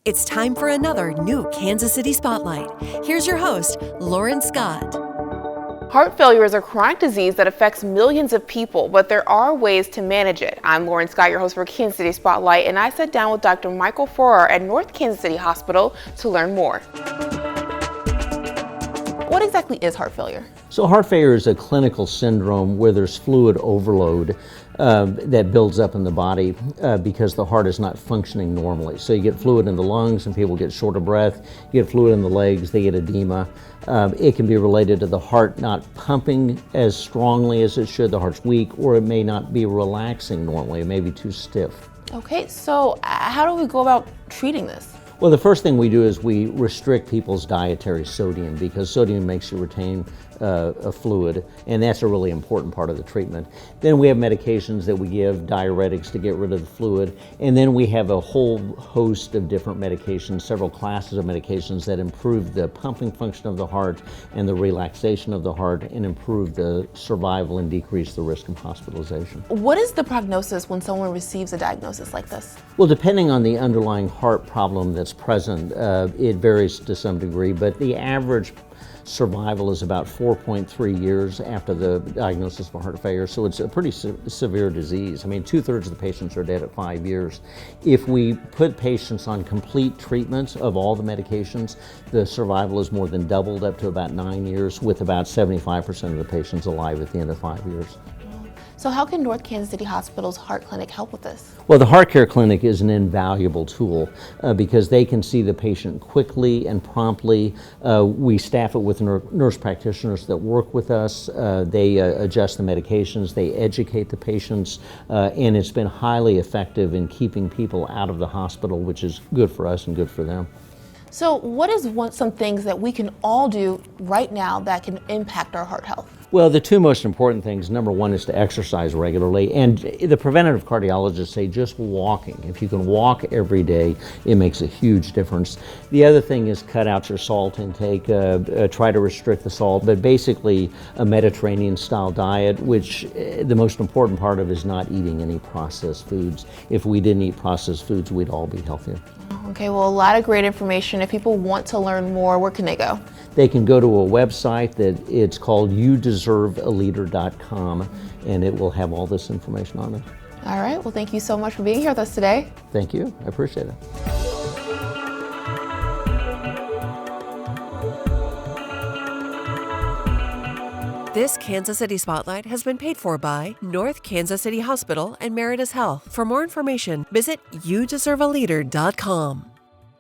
It's time for another new Kansas City Spotlight. Here's your host, Lauren Scott. Heart failure is a chronic disease that affects millions of people, but there are ways to manage it. I'm Lauren Scott, your host for Kansas City Spotlight, and I sat down with Dr. Michael Farrar at North Kansas City Hospital to learn more. What exactly is heart failure? So heart failure is a clinical syndrome where there's fluid overload that builds up in the body because the heart is not functioning normally. So you get fluid in the lungs and people get short of breath. You get fluid in the legs, they get edema. It can be related to the heart not pumping as strongly as it should. The heart's weak, or it may not be relaxing normally. It may be too stiff. Okay, so how do we go about treating this? Well, the first thing we do is we restrict people's dietary sodium because sodium makes you retain a fluid, and that's a really important part of the treatment. Then we have medications that we give, diuretics to get rid of the fluid, and then we have a whole host of different medications, several classes of medications that improve the pumping function of the heart and the relaxation of the heart and improve the survival and decrease the risk of hospitalization. What is the prognosis when someone receives a diagnosis like this? Well, depending on the underlying heart problem that's present, it varies to some degree, but the average survival is about 4.3 years after the diagnosis of heart failure, so it's a pretty severe disease. I mean, 2/3 of the patients are dead at 5 years. If we put patients on complete treatments of all the medications, the survival is more than doubled up to about 9 years, with about 75% of the patients alive at the end of 5 years. So how can North Kansas City Hospital's Heart Clinic help with this? Well, the Heart Care Clinic is an invaluable tool because they can see the patient quickly and promptly. We staff it with nurse practitioners that work with us. They adjust the medications, they educate the patients, and it's been highly effective in keeping people out of the hospital, which is good for us and good for them. So what is some things that we can all do right now that can impact our heart health? Well, the two most important things, number one is to exercise regularly, and the preventative cardiologists say just walking. If you can walk every day, it makes a huge difference. The other thing is cut out your salt intake, try to restrict the salt, but basically a Mediterranean style diet, which the most important part of is not eating any processed foods. If we didn't eat processed foods, we'd all be healthier. Okay, well, a lot of great information. If people want to learn more, where can they go? They can go to a website that it's called youdeservealeader.com, and it will have all this information on it. All right, well, thank you so much for being here with us today. Thank you, I appreciate it. This Kansas City Spotlight has been paid for by North Kansas City Hospital and Meritas Health. For more information, visit youdeservealeader.com.